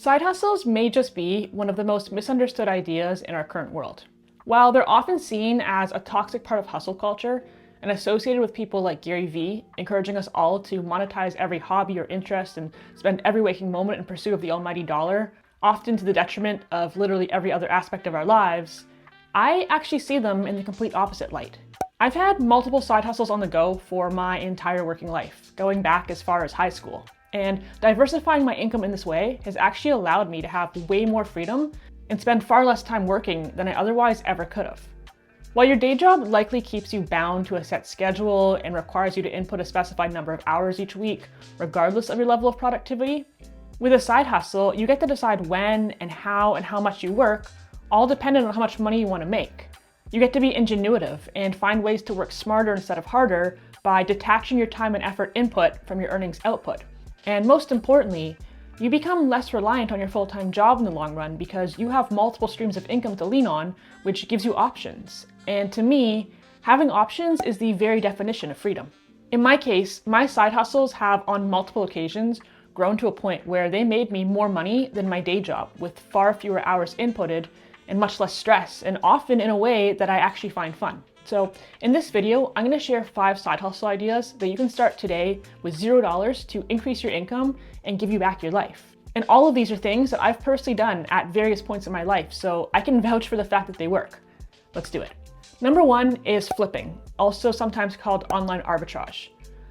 Side hustles may just be one of the most misunderstood ideas in our current world. While they're often seen as a toxic part of hustle culture and associated with people like Gary Vee, encouraging us all to monetize every hobby or interest and spend every waking moment in pursuit of the almighty dollar, often to the detriment of literally every other aspect of our lives, I actually see them in the complete opposite light. I've had multiple side hustles on the go for my entire working life, going back as far as high school. And diversifying my income in this way has actually allowed me to have way more freedom and spend far less time working than I otherwise ever could have. While your day job likely keeps you bound to a set schedule and requires you to input a specified number of hours each week, regardless of your level of productivity, with a side hustle, you get to decide when and how much you work, all dependent on how much money you want to make. You get to be ingenuitive and find ways to work smarter instead of harder by detaching your time and effort input from your earnings output. And most importantly, you become less reliant on your full-time job in the long run because you have multiple streams of income to lean on, which gives you options. And to me, having options is the very definition of freedom. In my case, my side hustles have on multiple occasions grown to a point where they made me more money than my day job with far fewer hours inputted and much less stress, and often in a way that I actually find fun. So in this video, I'm going to share 5 side hustle ideas that you can start today with $0 to increase your income and give you back your life. And all of these are things that I've personally done at various points in my life, so I can vouch for the fact that they work. Let's do it. Number 1 is flipping, also sometimes called online arbitrage.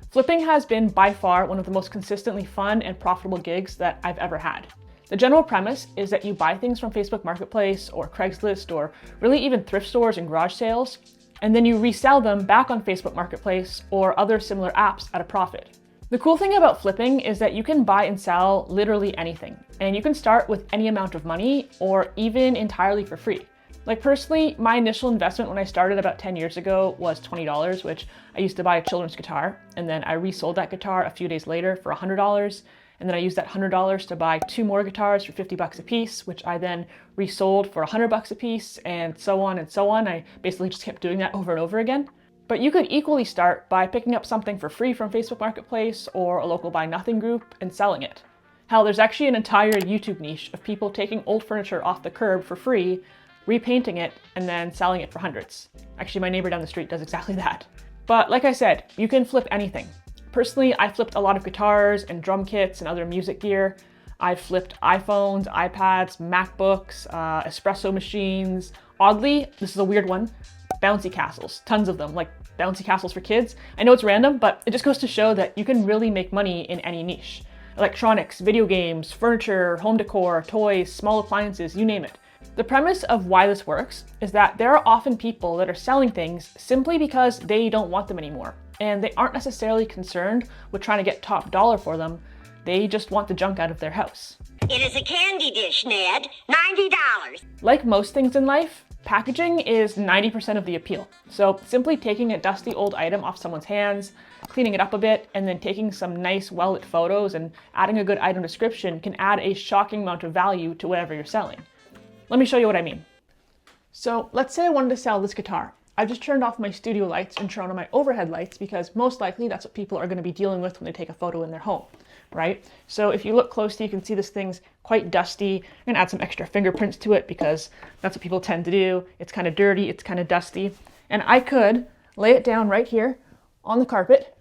Flipping has been by far one of the most consistently fun and profitable gigs that I've ever had. The general premise is that you buy things from Facebook Marketplace or Craigslist or really even thrift stores and garage sales, and then you resell them back on Facebook Marketplace or other similar apps at a profit. The cool thing about flipping is that you can buy and sell literally anything, and you can start with any amount of money or even entirely for free. Like personally, my initial investment when I started about 10 years ago was $20, which I used to buy a children's guitar, and then I resold that guitar a few days later for $100, and then I used that $100 to buy 2 more guitars for $50 a piece, which I then resold for $100 a piece, and so on and so on. I basically just kept doing that over and over again. But you could equally start by picking up something for free from Facebook Marketplace or a local buy nothing group and selling it. Hell, there's actually an entire YouTube niche of people taking old furniture off the curb for free, repainting it, and then selling it for hundreds. Actually, my neighbor down the street does exactly that. But like I said, you can flip anything. Personally, I flipped a lot of guitars and drum kits and other music gear. I've flipped iPhones, iPads, MacBooks, espresso machines. Oddly, this is a weird one, bouncy castles, tons of them, like bouncy castles for kids. I know it's random, but it just goes to show that you can really make money in any niche. Electronics, video games, furniture, home decor, toys, small appliances, you name it. The premise of why this works is that there are often people that are selling things simply because they don't want them anymore, and they aren't necessarily concerned with trying to get top dollar for them. They just want the junk out of their house. It is a candy dish, Ned. $90. Like most things in life, packaging is 90% of the appeal. So simply taking a dusty old item off someone's hands, cleaning it up a bit, and then taking some nice well-lit photos and adding a good item description can add a shocking amount of value to whatever you're selling. Let me show you what I mean. So let's say I wanted to sell this guitar. I've just turned off my studio lights and turned on my overhead lights because most likely that's what people are going to be dealing with when they take a photo in their home, right? So if you look closely, you can see this thing's quite dusty. I'm going to add some extra fingerprints to it because that's what people tend to do. It's kind of dirty, it's kind of dusty. And I could lay it down right here on the carpet,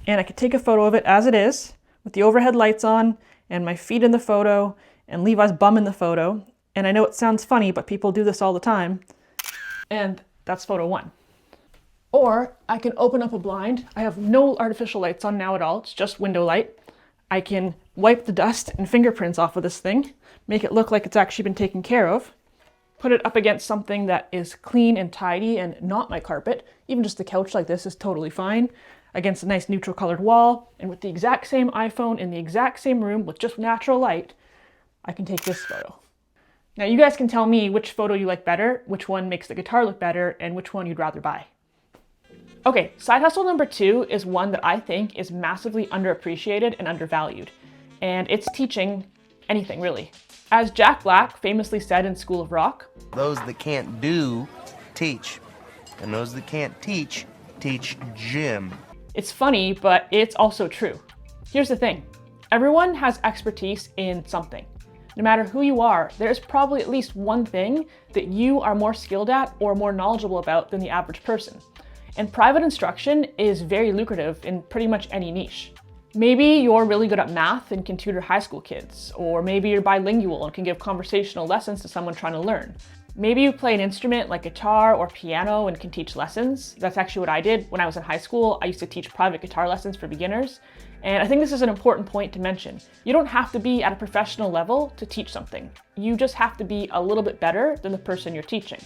and I could take a photo of it as it is with the overhead lights on and my feet in the photo and Levi's bum in the photo. And I know it sounds funny, but people do this all the time. And that's photo 1. Or I can open up a blind. I have no artificial lights on now at all. It's just window light. I can wipe the dust and fingerprints off of this thing, make it look like it's actually been taken care of, put it up against something that is clean and tidy and not my carpet. Even just the couch like this is totally fine, against a nice neutral colored wall. And with the exact same iPhone in the exact same room with just natural light, I can take this photo. Now you guys can tell me which photo you like better, which one makes the guitar look better, and which one you'd rather buy. Okay, side hustle number 2 is one that I think is massively underappreciated and undervalued, and it's teaching anything really. As Jack Black famously said in School of Rock, "Those that can't do, teach. And those that can't teach Jim." It's funny, but it's also true. Here's the thing. Everyone has expertise in something. No matter who you are, there's probably at least one thing that you are more skilled at or more knowledgeable about than the average person. And private instruction is very lucrative in pretty much any niche. Maybe you're really good at math and can tutor high school kids, or maybe you're bilingual and can give conversational lessons to someone trying to learn. Maybe you play an instrument like guitar or piano and can teach lessons. That's actually what I did when I was in high school. I used to teach private guitar lessons for beginners. And I think this is an important point to mention. You don't have to be at a professional level to teach something. You just have to be a little bit better than the person you're teaching.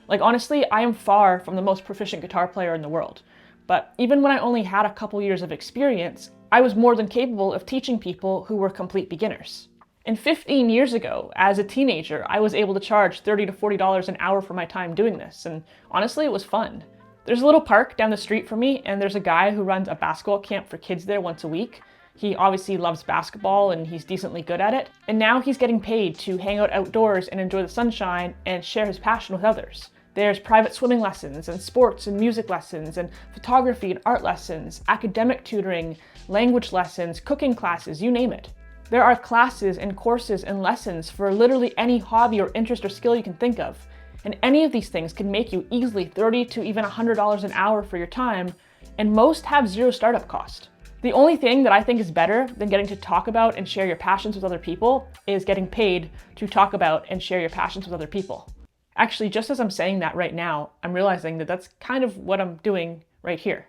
Like honestly, I am far from the most proficient guitar player in the world. But even when I only had a couple years of experience, I was more than capable of teaching people who were complete beginners. And 15 years ago, as a teenager, I was able to charge $30 to $40 an hour for my time doing this, and honestly, it was fun. There's a little park down the street from me, and there's a guy who runs a basketball camp for kids there once a week. He obviously loves basketball, and he's decently good at it, and now he's getting paid to hang out outdoors and enjoy the sunshine and share his passion with others. There's private swimming lessons, and sports and music lessons, and photography and art lessons, academic tutoring, language lessons, cooking classes, you name it. There are classes and courses and lessons for literally any hobby or interest or skill you can think of. And any of these things can make you easily $30 to even $100 an hour for your time, and most have zero startup cost. The only thing that I think is better than getting to talk about and share your passions with other people is getting paid to talk about and share your passions with other people. Actually, just as I'm saying that right now, I'm realizing that that's kind of what I'm doing right here.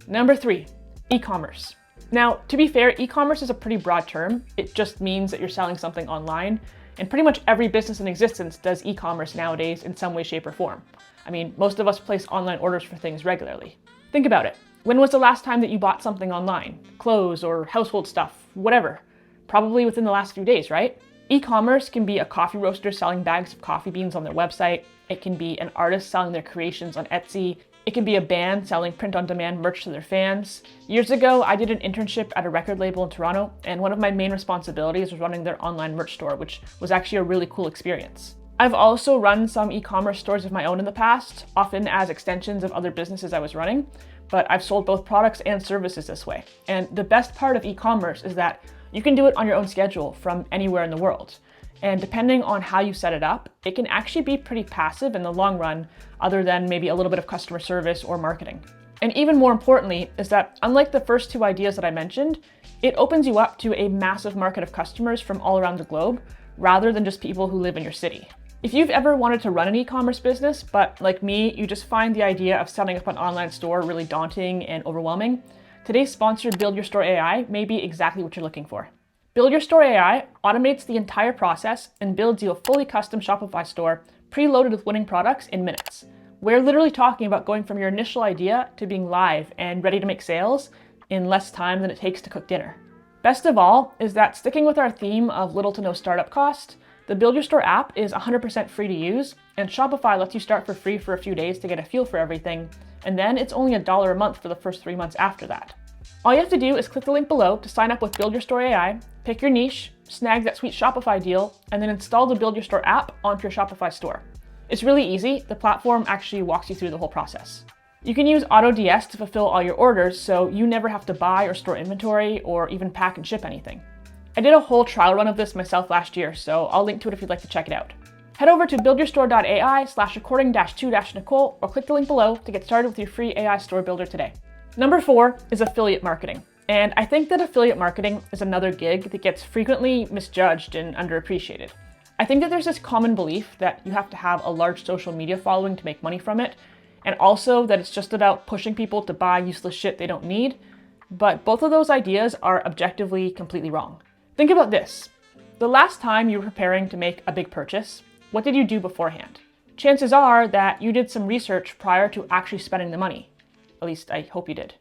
Number 3, e-commerce. Now, to be fair, e-commerce is a pretty broad term. It just means that you're selling something online, and pretty much every business in existence does e-commerce nowadays in some way, shape, or form. I mean, most of us place online orders for things regularly. Think about it. When was the last time that you bought something online? Clothes or household stuff, whatever. Probably within the last few days, right? E-commerce can be a coffee roaster selling bags of coffee beans on their website. It can be an artist selling their creations on Etsy. It can be a band selling print-on-demand merch to their fans. Years ago, I did an internship at a record label in Toronto, and one of my main responsibilities was running their online merch store, which was actually a really cool experience. I've also run some e-commerce stores of my own in the past, often as extensions of other businesses I was running, but I've sold both products and services this way. And the best part of e-commerce is that you can do it on your own schedule from anywhere in the world. And depending on how you set it up, it can actually be pretty passive in the long run, other than maybe a little bit of customer service or marketing. And even more importantly is that unlike the first two ideas that I mentioned, it opens you up to a massive market of customers from all around the globe, rather than just people who live in your city. If you've ever wanted to run an e-commerce business, but like me, you just find the idea of setting up an online store really daunting and overwhelming, today's sponsor, Build Your Store AI, may be exactly what you're looking for. Build Your Store AI automates the entire process and builds you a fully custom Shopify store preloaded with winning products in minutes. We're literally talking about going from your initial idea to being live and ready to make sales in less time than it takes to cook dinner. Best of all is that, sticking with our theme of little to no startup cost, the Build Your Store app is 100% free to use, and Shopify lets you start for free for a few days to get a feel for everything, and then it's only $1 a month for the first 3 months after that. All you have to do is click the link below to sign up with Build Your Store AI, pick your niche, snag that sweet Shopify deal, and then install the Build Your Store app onto your Shopify store. It's really easy. The platform actually walks you through the whole process. You can use AutoDS to fulfill all your orders, so you never have to buy or store inventory or even pack and ship anything. I did a whole trial run of this myself last year, so I'll link to it if you'd like to check it out. Head over to buildyourstore.ai/recording-2-Nicole or click the link below to get started with your free AI store builder today. Number 4 is affiliate marketing. And I think that affiliate marketing is another gig that gets frequently misjudged and underappreciated. I think that there's this common belief that you have to have a large social media following to make money from it, and also that it's just about pushing people to buy useless shit they don't need. But both of those ideas are objectively completely wrong. Think about this. The last time you were preparing to make a big purchase, what did you do beforehand? Chances are that you did some research prior to actually spending the money. At least I hope you did.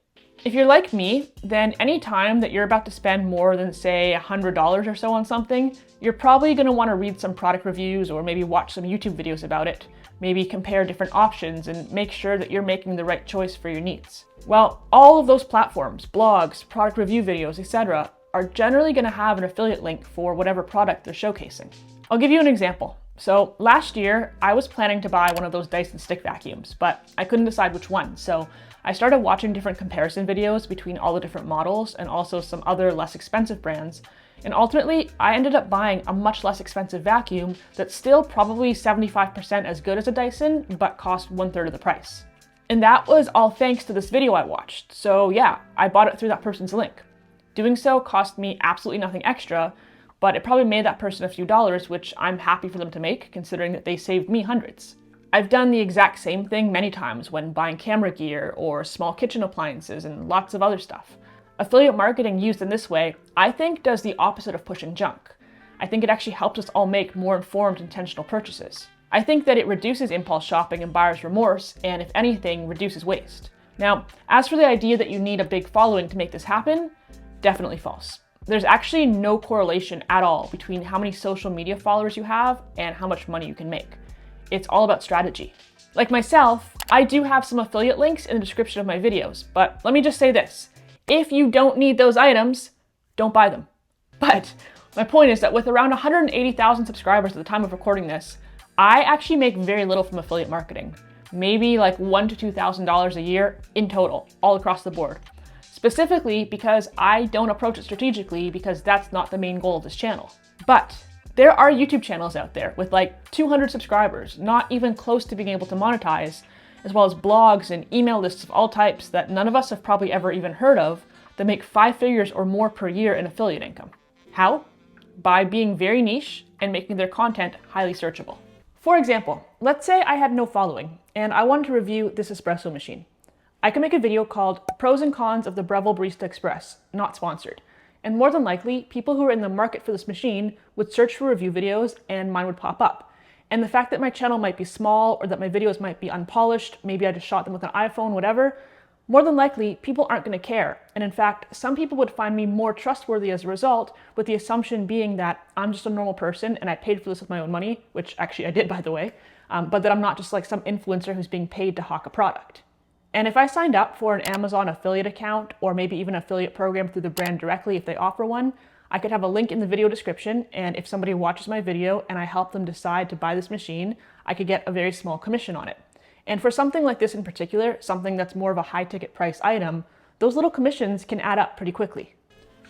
If you're like me, then any time that you're about to spend more than, say, $100 or so on something, you're probably going to want to read some product reviews or maybe watch some YouTube videos about it, maybe compare different options and make sure that you're making the right choice for your needs. Well, all of those platforms, blogs, product review videos, etc., are generally going to have an affiliate link for whatever product they're showcasing. I'll give you an example. So last year, I was planning to buy one of those Dyson stick vacuums, but I couldn't decide which one, so I started watching different comparison videos between all the different models and also some other less expensive brands, And ultimately, I ended up buying a much less expensive vacuum that's still probably 75% as good as a Dyson, but cost 1/3 of the price. And that was all thanks to this video I watched. So yeah, I bought it through that person's link. Doing so cost me absolutely nothing extra, but it probably made that person a few dollars, which I'm happy for them to make, considering that they saved me hundreds. I've done the exact same thing many times when buying camera gear or small kitchen appliances and lots of other stuff. Affiliate marketing used in this way, I think, does the opposite of pushing junk. I think it actually helps us all make more informed, intentional purchases. I think that it reduces impulse shopping and buyer's remorse, and if anything, reduces waste. Now, as for the idea that you need a big following to make this happen, definitely false. There's actually no correlation at all between how many social media followers you have and how much money you can make. It's all about strategy. Like myself, I do have some affiliate links in the description of my videos, but let me just say this. If you don't need those items, don't buy them. But my point is that with around 180,000 subscribers at the time of recording this, I actually make very little from affiliate marketing. Maybe like $1,000 to $2,000 a year in total, all across the board. Specifically because I don't approach it strategically because that's not the main goal of this channel. But there are YouTube channels out there with like 200 subscribers, not even close to being able to monetize, as well as blogs and email lists of all types that none of us have probably ever even heard of that make 5 figures or more per year in affiliate income. How? By being very niche and making their content highly searchable. For example, let's say I had no following and I wanted to review this espresso machine. I can make a video called Pros and Cons of the Breville Barista Express, not sponsored. And more than likely, people who are in the market for this machine would search for review videos and mine would pop up. And the fact that my channel might be small or that my videos might be unpolished, maybe I just shot them with an iPhone, whatever, more than likely, people aren't going to care. And in fact, some people would find me more trustworthy as a result, with the assumption being that I'm just a normal person and I paid for this with my own money, which actually I did, by the way, but that I'm not just like some influencer who's being paid to hawk a product. And if I signed up for an Amazon affiliate account or maybe even an affiliate program through the brand directly if they offer one, I could have a link in the video description, and if somebody watches my video and I help them decide to buy this machine, I could get a very small commission on it. And for something like this in particular, something that's more of a high ticket price item, those little commissions can add up pretty quickly.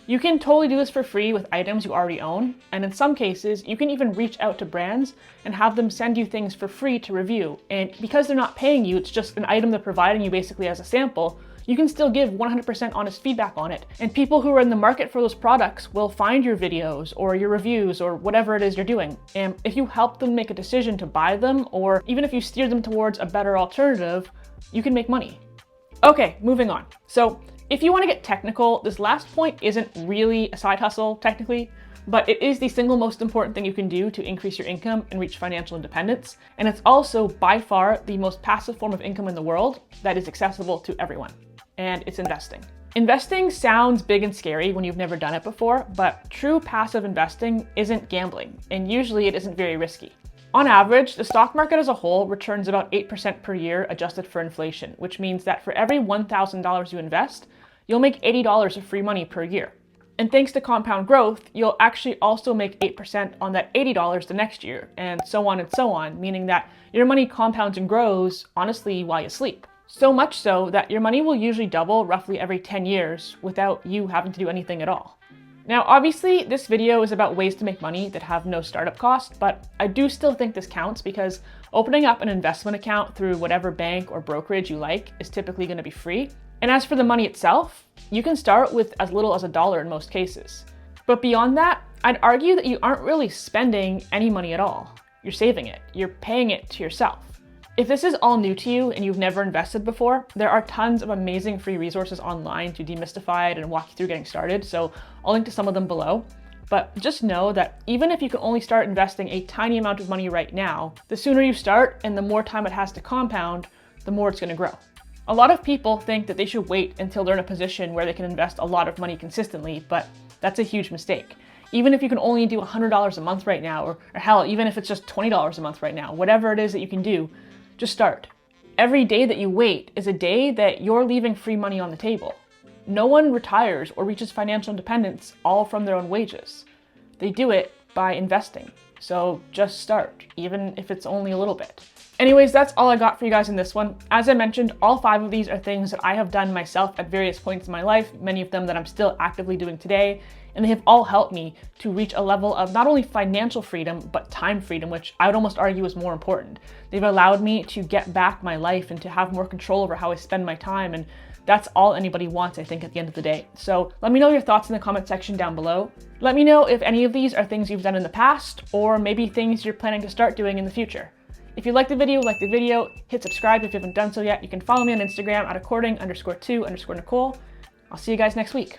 You can totally do this for free with items you already own, and in some cases, you can even reach out to brands and have them send you things for free to review. And because they're not paying you, it's just an item they're providing you basically as a sample, you can still give 100% honest feedback on it. And people who are in the market for those products will find your videos or your reviews or whatever it is you're doing. And if you help them make a decision to buy them, or even if you steer them towards a better alternative, you can make money. Okay, moving on. So if you want to get technical, this last point isn't really a side hustle technically, but it is the single most important thing you can do to increase your income and reach financial independence. And it's also by far the most passive form of income in the world that is accessible to everyone. And it's investing. Investing sounds big and scary when you've never done it before, but true passive investing isn't gambling, and usually it isn't very risky. On average, the stock market as a whole returns about 8% per year adjusted for inflation, which means that for every $1,000 you invest, you'll make $80 of free money per year. And thanks to compound growth, you'll actually also make 8% on that $80 the next year, and so on, meaning that your money compounds and grows, honestly, while you sleep. So much so that your money will usually double roughly every 10 years without you having to do anything at all. Now, obviously, this video is about ways to make money that have no startup cost, but I do still think this counts because opening up an investment account through whatever bank or brokerage you like is typically going to be free. And as for the money itself, you can start with as little as $1 in most cases. But beyond that, I'd argue that you aren't really spending any money at all. You're saving it. You're paying it to yourself. If this is all new to you and you've never invested before, there are tons of amazing free resources online to demystify it and walk you through getting started, so I'll link to some of them below. But just know that even if you can only start investing a tiny amount of money right now, the sooner you start and the more time it has to compound, the more it's going to grow. A lot of people think that they should wait until they're in a position where they can invest a lot of money consistently, but that's a huge mistake. Even if you can only do $100 a month right now, or hell, even if it's just $20 a month right now, whatever it is that you can do, just start. Every day that you wait is a day that you're leaving free money on the table. No one retires or reaches financial independence all from their own wages. They do it by investing. So just start, even if it's only a little bit. Anyways, that's all I got for you guys in this one. As I mentioned, all 5 of these are things that I have done myself at various points in my life, many of them that I'm still actively doing today, and they have all helped me to reach a level of not only financial freedom, but time freedom, which I would almost argue is more important. They've allowed me to get back my life and to have more control over how I spend my time, and that's all anybody wants, I think, at the end of the day. So let me know your thoughts in the comment section down below. Let me know if any of these are things you've done in the past, or maybe things you're planning to start doing in the future. If you liked the video, hit subscribe if you haven't done so yet. You can follow me on Instagram at according_to_Nicole. I'll see you guys next week.